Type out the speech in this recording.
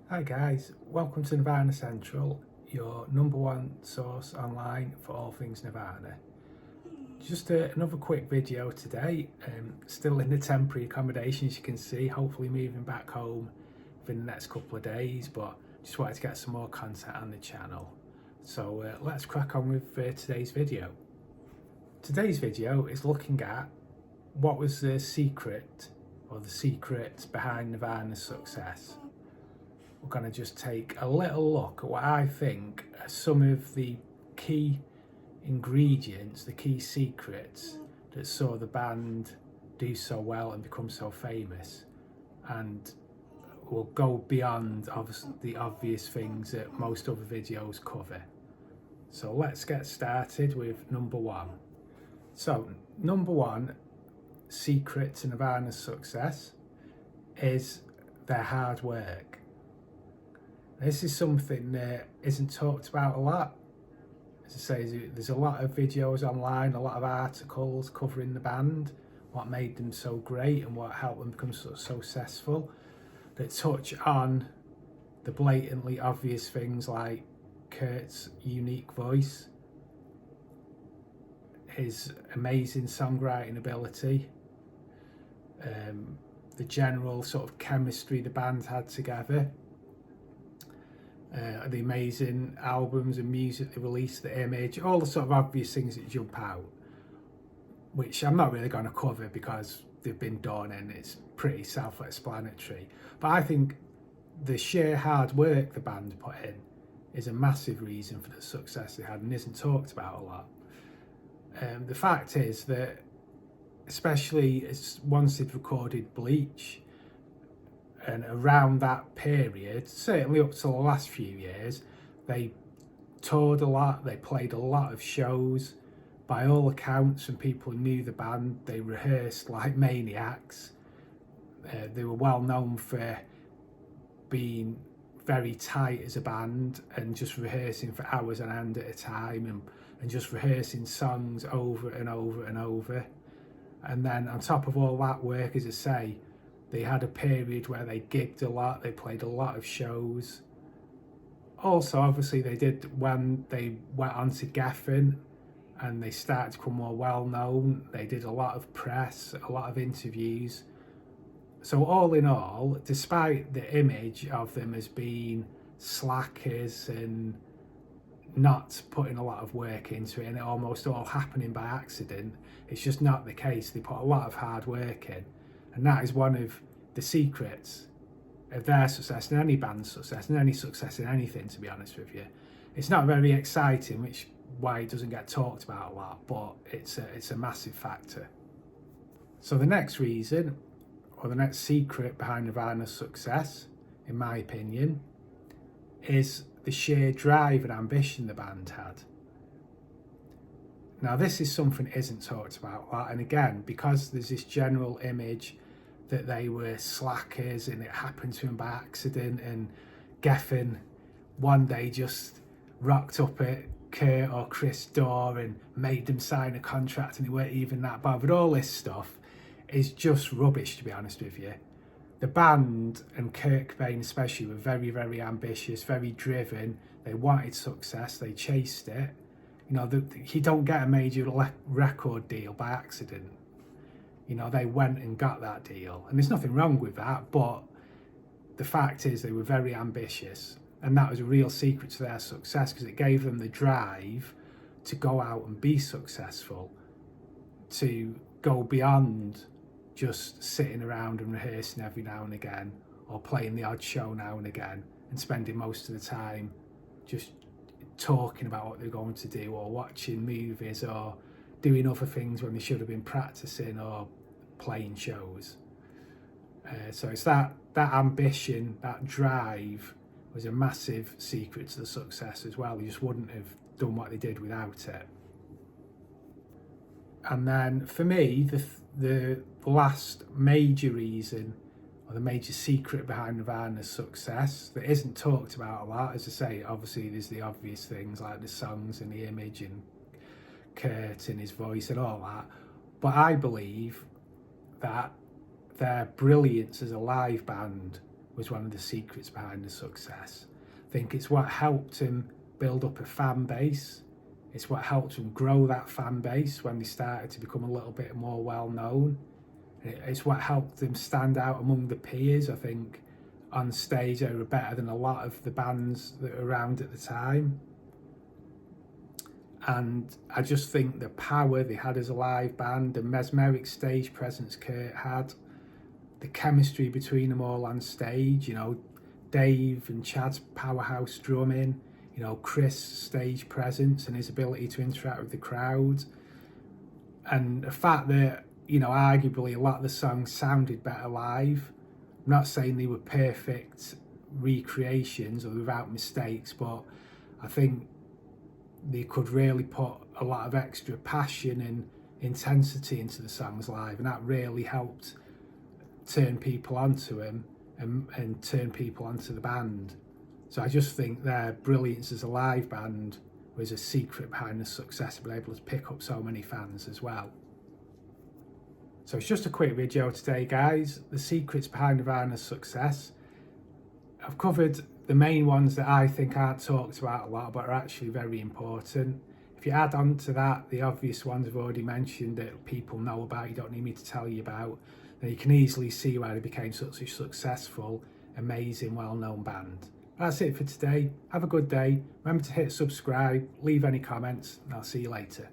Hi guys, welcome to Nirvana Central, your number one source online for all things Nirvana. Just another quick video today, still in the temporary accommodation as you can see, hopefully moving back home within the next couple of days, but just wanted to get some more content on the channel. So let's crack on with today's video. Today's video is looking at what was the secret or the secrets behind Nirvana's success. We're going to just take a little look at what I think are some of the key ingredients, the key secrets that saw the band do so well and become so famous. And we'll go beyond the obvious things that most other videos cover. So let's get started with number one. So number one secret to Nirvana's success is their hard work. This is something that isn't talked about a lot. As I say, there's a lot of videos online, a lot of articles covering the band, what made them so great and what helped them become so successful, that touch on the blatantly obvious things like Kurt's unique voice, his amazing songwriting ability, the general sort of chemistry the band had together, the amazing albums and music they released, the image, all the sort of obvious things that jump out, which I'm not really going to cover because they've been done and it's pretty self-explanatory. But I think the sheer hard work the band put in is a massive reason for the success they had and isn't talked about a lot. The fact is that, especially once they'd recorded Bleach, and around that period, certainly up to the last few years, they toured a lot, they played a lot of shows. By all accounts, from people who knew the band, they rehearsed like maniacs. They were well known for being very tight as a band and just rehearsing for hours on end at a time and just rehearsing songs over and over and over. And then on top of all that work, as I say, they had a period where they gigged a lot, they played a lot of shows. Also, obviously, they did when they went on to Geffen and they started to become more well-known. They did a lot of press, a lot of interviews. So all in all, despite the image of them as being slackers and not putting a lot of work into it and it almost all happening by accident, it's just not the case. They put a lot of hard work in. And that is one of the secrets of their success and any band's success and any success in anything, to be honest with you. It's not very exciting, which is why it doesn't get talked about a lot, but it's a massive factor. So the next reason, or the next secret behind Nirvana's success, in my opinion, is the sheer drive and ambition the band had. Now, this is something that isn't talked about a lot, and again, because there's this general image that they were slackers and it happened to them by accident, and Geffen one day just rocked up at Kurt or Chris' door and made them sign a contract and they weren't even that bothered. All this stuff is just rubbish, to be honest with you. The band, and Kurt Cobain especially, were very, very ambitious, very driven. They wanted success, they chased it. You know, you don't get a major record deal by accident. You know, they went and got that deal. And there's nothing wrong with that, but the fact is they were very ambitious. And that was a real secret to their success because it gave them the drive to go out and be successful, to go beyond just sitting around and rehearsing every now and again or playing the odd show now and again and spending most of the time just talking about what they're going to do or watching movies or doing other things when they should have been practicing or playing shows. So it's that ambition, that drive was a massive secret to the success as well. They just wouldn't have done what they did without it. And then for me, the last major reason or the major secret behind Nirvana's success that isn't talked about a lot, as I say, obviously there's the obvious things like the songs and the image and Kurt and his voice and all that, but I believe that their brilliance as a live band was one of the secrets behind the success. I think it's what helped him build up a fan base. It's what helped him grow that fan base when they started to become a little bit more well known. It's what helped him stand out among the peers. I think on stage they were better than a lot of the bands that were around at the time. And I just think the power they had as a live band, the mesmeric stage presence Kurt had, the chemistry between them all on stage, you know, Dave and Chad's powerhouse drumming, you know, Chris' stage presence and his ability to interact with the crowd. And the fact that, you know, arguably a lot of the songs sounded better live. I'm not saying they were perfect recreations or without mistakes, but I think they could really put a lot of extra passion and intensity into the songs live, and that really helped turn people onto him and turn people onto the band. So I just think their brilliance as a live band was a secret behind the success of being able to pick up so many fans as well. So it's just a quick video today, guys. The secrets behind Nirvana's success. I've covered the main ones that I think aren't talked about a lot but are actually very important. If you add on to that the obvious ones I've already mentioned that people know about, you don't need me to tell you about, then you can easily see why they became such a successful, amazing, well-known band. That's it for today. Have a good day. Remember to hit subscribe, leave any comments, and I'll see you later.